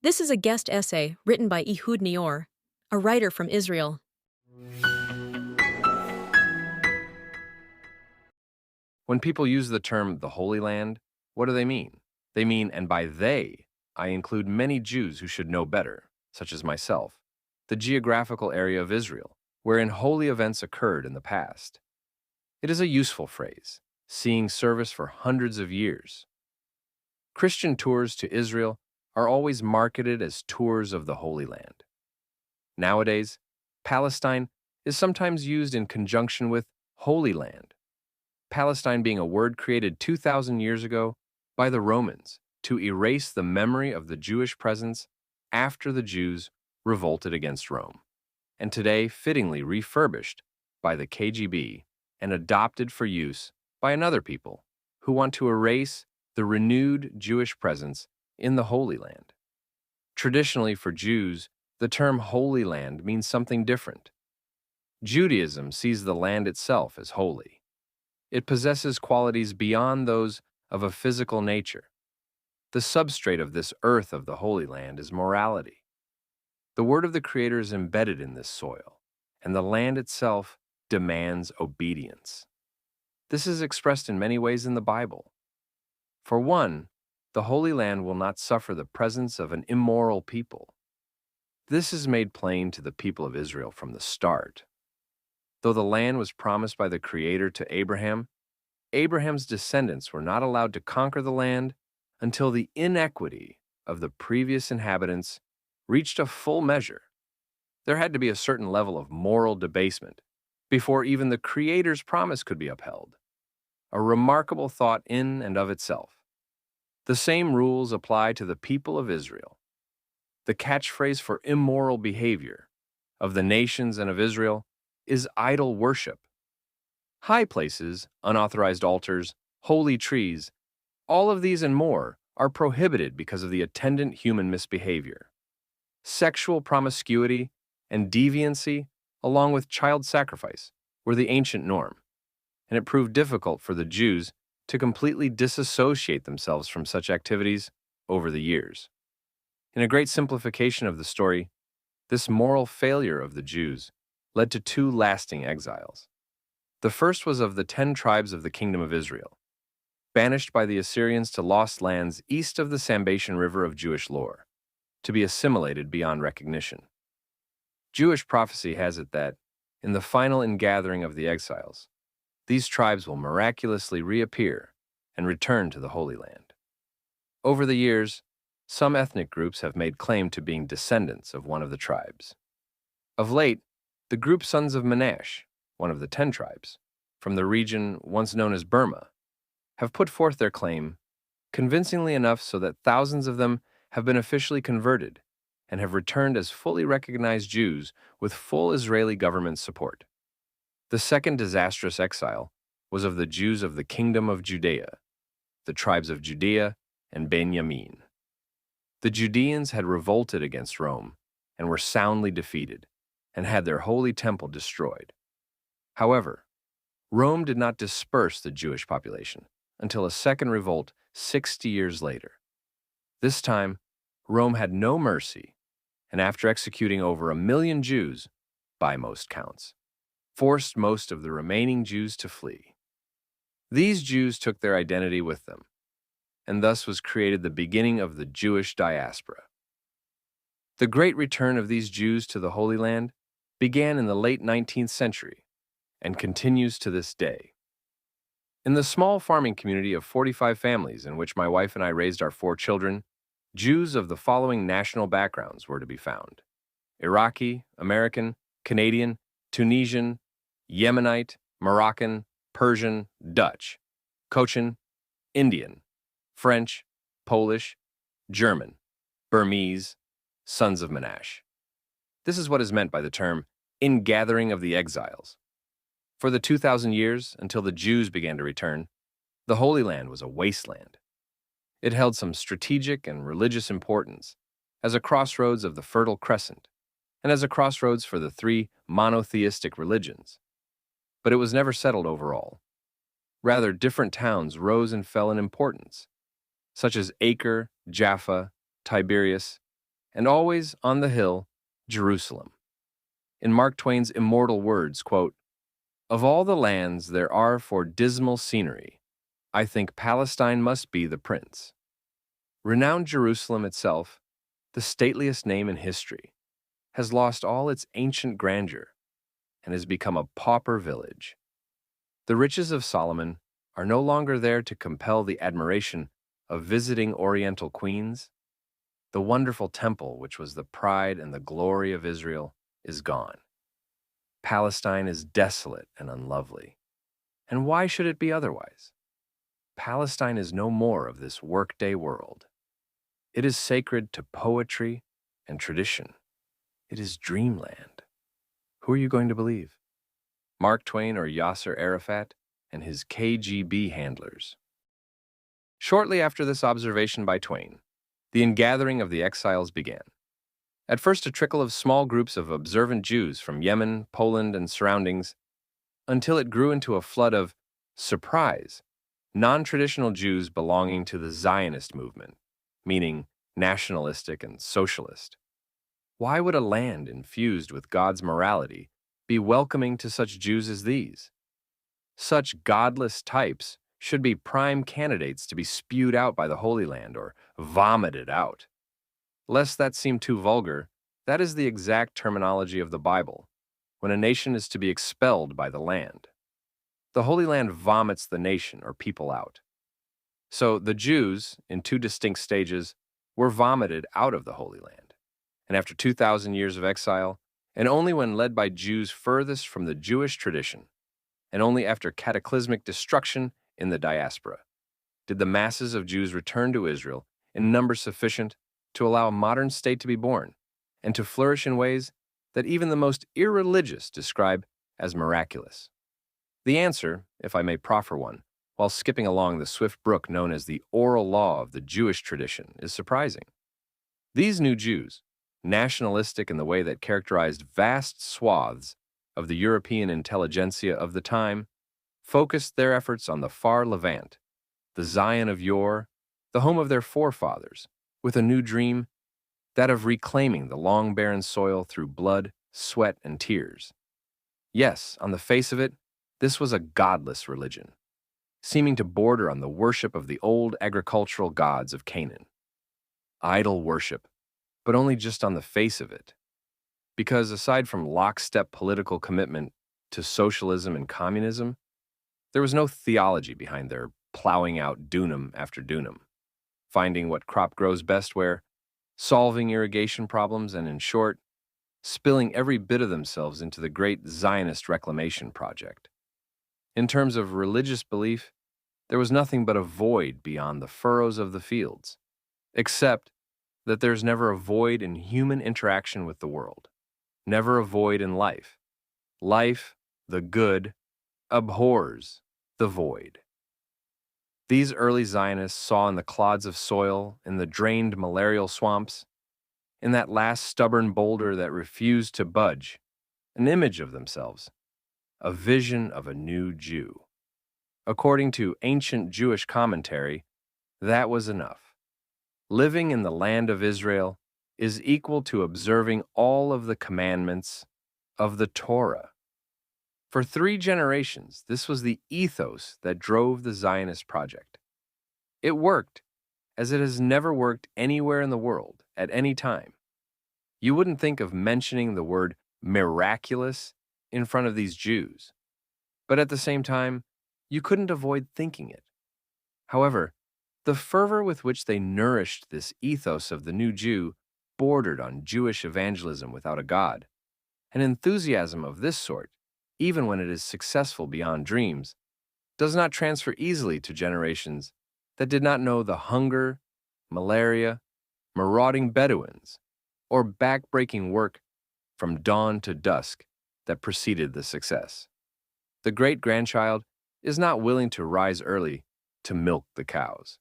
This is a guest essay written by Ehud Nior, a writer from Israel. When people use the term the Holy Land, what do they mean? They mean, and by they, I include many Jews who should know better, such as myself, the geographical area of Israel, wherein holy events occurred in the past. It is a useful phrase, seeing service for hundreds of years. Christian tours to Israel are always marketed as tours of the Holy Land. Nowadays, Palestine is sometimes used in conjunction with Holy Land, Palestine being a word created 2,000 years ago by the Romans to erase the memory of the Jewish presence after the Jews revolted against Rome, and today fittingly refurbished by the KGB and adopted for use by another people who want to erase the renewed Jewish presence in the Holy Land. Traditionally, for Jews, the term Holy Land means something different. Judaism sees the land itself as holy. It possesses qualities beyond those of a physical nature. The substrate of this earth of the Holy Land is morality. The word of the Creator is embedded in this soil, and the land itself demands obedience. This is expressed in many ways in the Bible. For one, the Holy Land will not suffer the presence of an immoral people. This is made plain to the people of Israel from the start. Though the land was promised by the Creator to Abraham, Abraham's descendants were not allowed to conquer the land until the inequity of the previous inhabitants reached a full measure. There had to be a certain level of moral debasement before even the Creator's promise could be upheld. A remarkable thought in and of itself. The same rules apply to the people of Israel. The catchphrase for immoral behavior of the nations and of Israel is idol worship. High places, unauthorized altars, holy trees, all of these and more are prohibited because of the attendant human misbehavior. Sexual promiscuity and deviancy, along with child sacrifice, were the ancient norm, and it proved difficult for the Jews to completely disassociate themselves from such activities over the years. In a great simplification of the story, this moral failure of the Jews led to two lasting exiles. The first was of the 10 tribes of the Kingdom of Israel, banished by the Assyrians to lost lands east of the Sambation River of Jewish lore, to be assimilated beyond recognition. Jewish prophecy has it that, in the final ingathering of the exiles, these tribes will miraculously reappear and return to the Holy Land. Over the years, some ethnic groups have made claim to being descendants of one of the tribes. Of late, the group Sons of Manasseh, one of the 10 tribes, from the region once known as Burma, have put forth their claim, convincingly enough so that thousands of them have been officially converted and have returned as fully recognized Jews with full Israeli government support. The second disastrous exile was of the Jews of the Kingdom of Judea, the tribes of Judea and Benjamin. The Judeans had revolted against Rome and were soundly defeated, and had their holy temple destroyed. However, Rome did not disperse the Jewish population until a second revolt 60 years later. This time, Rome had no mercy, and after executing over 1 million Jews, by most counts, forced most of the remaining Jews to flee. These Jews took their identity with them, and thus was created the beginning of the Jewish diaspora. The great return of these Jews to the Holy Land began in the late 19th century and continues to this day. In the small farming community of 45 families in which my wife and I raised our 4 children, Jews of the following national backgrounds were to be found: Iraqi, American, Canadian, Tunisian, Yemenite, Moroccan, Persian, Dutch, Cochin, Indian, French, Polish, German, Burmese, Sons of Manasseh. This is what is meant by the term ingathering of the exiles. For the 2,000 years until the Jews began to return, the Holy Land was a wasteland. It held some strategic and religious importance as a crossroads of the Fertile Crescent and as a crossroads for the 3 monotheistic religions. But it was never settled overall. Rather, different towns rose and fell in importance, such as Acre, Jaffa, Tiberias, and always on the hill, Jerusalem. In Mark Twain's immortal words, quote, "Of all the lands there are for dismal scenery, I think Palestine must be the prince." Renowned Jerusalem itself, the stateliest name in history, has lost all its ancient grandeur and has become a pauper village. The riches of Solomon are no longer there to compel the admiration of visiting Oriental queens. The wonderful temple, which was the pride and the glory of Israel, is gone. Palestine is desolate and unlovely. And why should it be otherwise? Palestine is no more of this workday world. It is sacred to poetry and tradition. It is dreamland. Who are you going to believe? Mark Twain or Yasser Arafat and his KGB handlers? Shortly after this observation by Twain, the ingathering of the exiles began. At first, a trickle of small groups of observant Jews from Yemen, Poland, and surroundings, until it grew into a flood of, surprise, non-traditional Jews belonging to the Zionist movement, meaning nationalistic and socialist. Why would a land infused with God's morality be welcoming to such Jews as these? Such godless types should be prime candidates to be spewed out by the Holy Land or vomited out. Lest that seem too vulgar, that is the exact terminology of the Bible, when a nation is to be expelled by the land. The Holy Land vomits the nation or people out. So the Jews, in two distinct stages, were vomited out of the Holy Land. And after 2,000 years of exile, and only when led by Jews furthest from the Jewish tradition, and only after cataclysmic destruction in the diaspora, did the masses of Jews return to Israel in number sufficient to allow a modern state to be born, and to flourish in ways that even the most irreligious describe as miraculous. The answer, if I may proffer one, while skipping along the swift brook known as the oral law of the Jewish tradition, is surprising. These new Jews, nationalistic in the way that characterized vast swaths of the European intelligentsia of the time, focused their efforts on the far Levant, the Zion of yore, the home of their forefathers, with a new dream, that of reclaiming the long barren soil through blood, sweat, and tears. Yes, on the face of it, this was a godless religion, seeming to border on the worship of the old agricultural gods of Canaan. Idol worship, but only just on the face of it. Because aside from lockstep political commitment to socialism and communism, there was no theology behind their plowing out dunam after dunam, finding what crop grows best where, solving irrigation problems, and in short, spilling every bit of themselves into the great Zionist reclamation project. In terms of religious belief, there was nothing but a void beyond the furrows of the fields, except that there's never a void in human interaction with the world, never a void in life. Life, the good, abhors the void. These early Zionists saw in the clods of soil, in the drained malarial swamps, in that last stubborn boulder that refused to budge, an image of themselves, a vision of a new Jew. According to ancient Jewish commentary, that was enough. Living in the land of Israel is equal to observing all of the commandments of the Torah. For 3 generations, this was the ethos that drove the Zionist project. It worked, as it has never worked anywhere in the world at any time. You wouldn't think of mentioning the word miraculous in front of these Jews, but at the same time, you couldn't avoid thinking it. However, the fervor with which they nourished this ethos of the new Jew bordered on Jewish evangelism without a God. An enthusiasm of this sort, even when it is successful beyond dreams, does not transfer easily to generations that did not know the hunger, malaria, marauding Bedouins, or back-breaking work from dawn to dusk that preceded the success. The great-grandchild is not willing to rise early to milk the cows.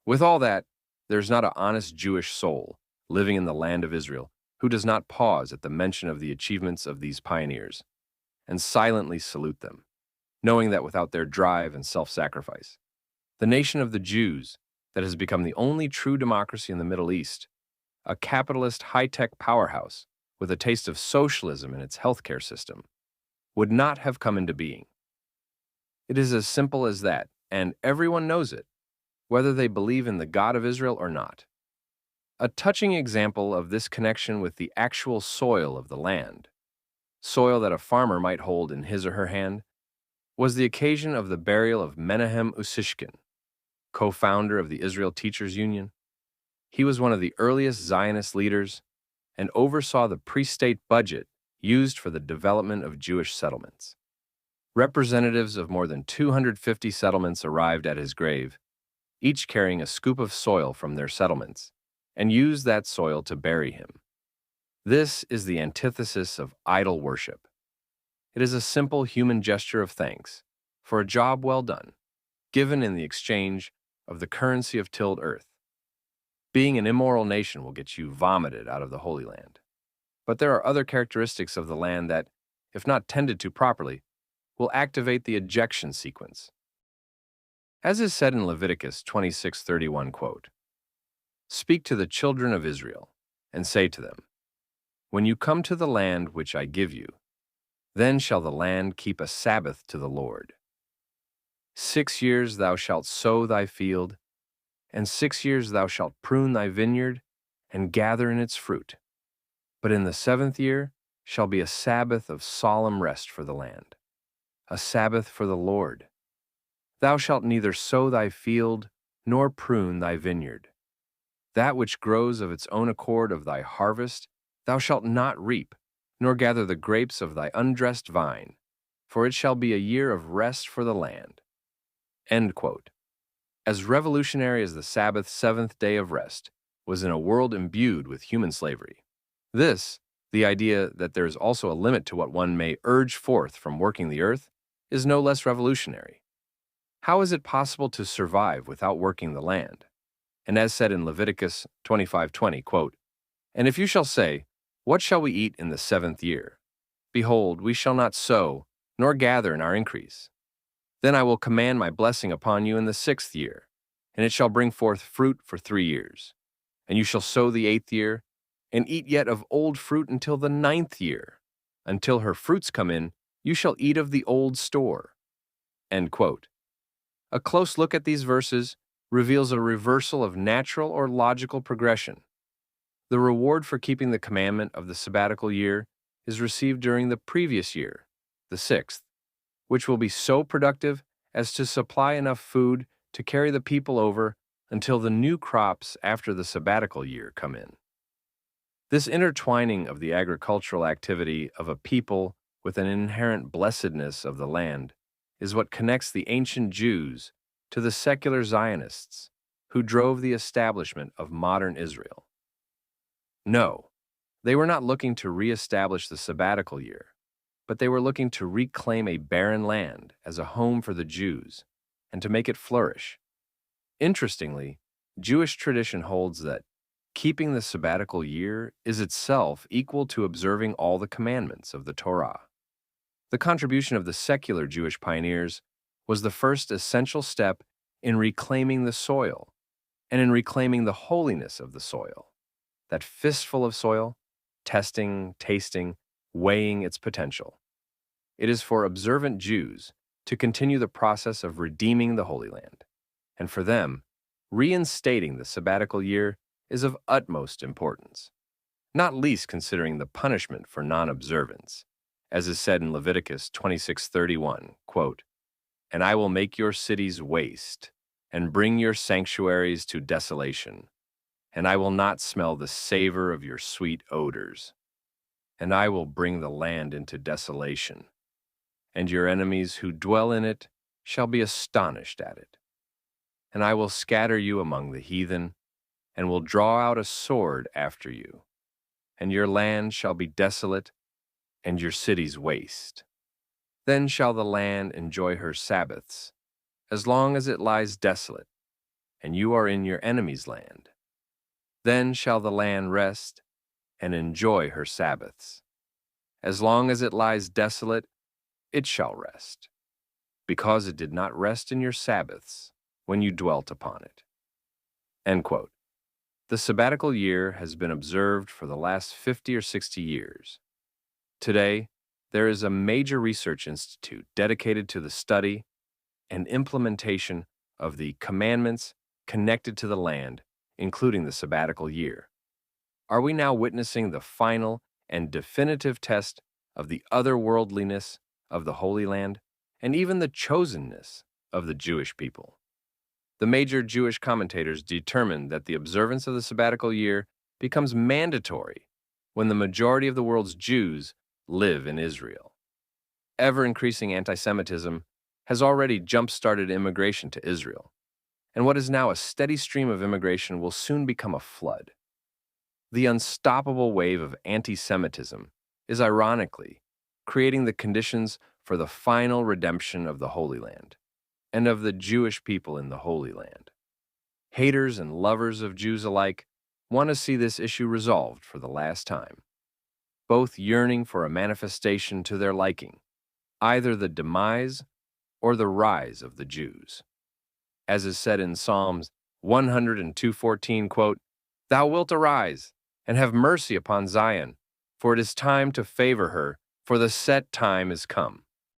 With all that, there's not an honest Jewish soul living in the land of Israel who does not pause at the mention of the achievements of these pioneers and silently salute them, knowing that without their drive and self-sacrifice, the nation of the Jews that has become the only true democracy in the Middle East a capitalist high-tech powerhouse with a taste of socialism in its healthcare system, would not have come into being. It is as simple as that, and everyone knows it, whether they believe in the God of Israel or not. A touching example of this connection with the actual soil of the land, soil that a farmer might hold in his or her hand, was the occasion of the burial of Menahem Usishkin, co-founder of the Israel Teachers Union. He was one of the earliest Zionist leaders and oversaw the pre-state budget used for the development of Jewish settlements. Representatives of more than 250 settlements arrived at his grave, each carrying a scoop of soil from their settlements, and used that soil to bury him. This is the antithesis of idol worship. It is a simple human gesture of thanks for a job well done, given in the exchange of the currency of tilled earth. Being an immoral nation will get you vomited out of the Holy Land. But there are other characteristics of the land that, if not tended to properly, will activate the ejection sequence. As is said in Leviticus 26:31, quote, "Speak to the children of Israel, and say to them, when you come to the land which I give you, then shall the land keep a Sabbath to the Lord. 6 years thou shalt sow thy field, and 6 years thou shalt prune thy vineyard, and gather in its fruit. But in the 7th year shall be a Sabbath of solemn rest for the land, a Sabbath for the Lord. Thou shalt neither sow thy field, nor prune thy vineyard. That which grows of its own accord of thy harvest thou shalt not reap, nor gather the grapes of thy undressed vine, for it shall be a year of rest for the land." End quote. As revolutionary as the Sabbath seventh day of rest was in a world imbued with human slavery, this, the idea that there is also a limit to what one may urge forth from working the earth, is no less revolutionary. How is it possible to survive without working the land? And as said in Leviticus 25:20, quote, "And if you shall say, what shall we eat in the 7th year? Behold, we shall not sow, nor gather in our increase. Then I will command my blessing upon you in the 6th year, and it shall bring forth fruit for 3 years. And you shall sow the 8th year, and eat yet of old fruit until the 9th year. Until her fruits come in, you shall eat of the old store." End quote. A close look at these verses reveals a reversal of natural or logical progression. The reward for keeping the commandment of the sabbatical year is received during the previous year, the 6th, which will be so productive as to supply enough food to carry the people over until the new crops after the sabbatical year come in. This intertwining of the agricultural activity of a people with an inherent blessedness of the land is what connects the ancient Jews to the secular Zionists who drove the establishment of modern Israel. No, they were not looking to reestablish the sabbatical year, but they were looking to reclaim a barren land as a home for the Jews and to make it flourish. Interestingly, Jewish tradition holds that keeping the sabbatical year is itself equal to observing all the commandments of the Torah. The contribution of the secular Jewish pioneers was the first essential step in reclaiming the soil and in reclaiming the holiness of the soil. That fistful of soil, testing, tasting, weighing its potential. It is for observant Jews to continue the process of redeeming the Holy Land, and for them, reinstating the sabbatical year is of utmost importance, not least considering the punishment for non-observance, as is said in Leviticus 26:31, quote, "And I will make your cities waste, and bring your sanctuaries to desolation. And I will not smell the savor of your sweet odors. And I will bring the land into desolation. And your enemies who dwell in it shall be astonished at it. And I will scatter you among the heathen, and will draw out a sword after you. And your land shall be desolate, and your cities waste. Then shall the land enjoy her Sabbaths, as long as it lies desolate, and you are in your enemy's land. Then shall the land rest and enjoy her Sabbaths. As long as it lies desolate, it shall rest, because it did not rest in your Sabbaths when you dwelt upon it." End quote. The sabbatical year has been observed for the last 50 or 60 years. Today, there is a major research institute dedicated to the study and implementation of the commandments connected to the land, including the sabbatical year. Are we now witnessing the final and definitive test of the otherworldliness of the Holy Land and even the chosenness of the Jewish people? The major Jewish commentators determined that the observance of the sabbatical year becomes mandatory when the majority of the world's Jews live in Israel. Ever-increasing anti-Semitism has already jump-started immigration to Israel, and what is now a steady stream of immigration will soon become a flood. The unstoppable wave of anti-Semitism is ironically creating the conditions for the final redemption of the Holy Land and of the Jewish people in the Holy Land. Haters and lovers of Jews alike want to see this issue resolved for the last time, both yearning for a manifestation to their liking, either the demise or the rise of the Jews. As is said in Psalms 102:14, quote, "Thou wilt arise and have mercy upon Zion, for it is time to favor her, for the set time is come."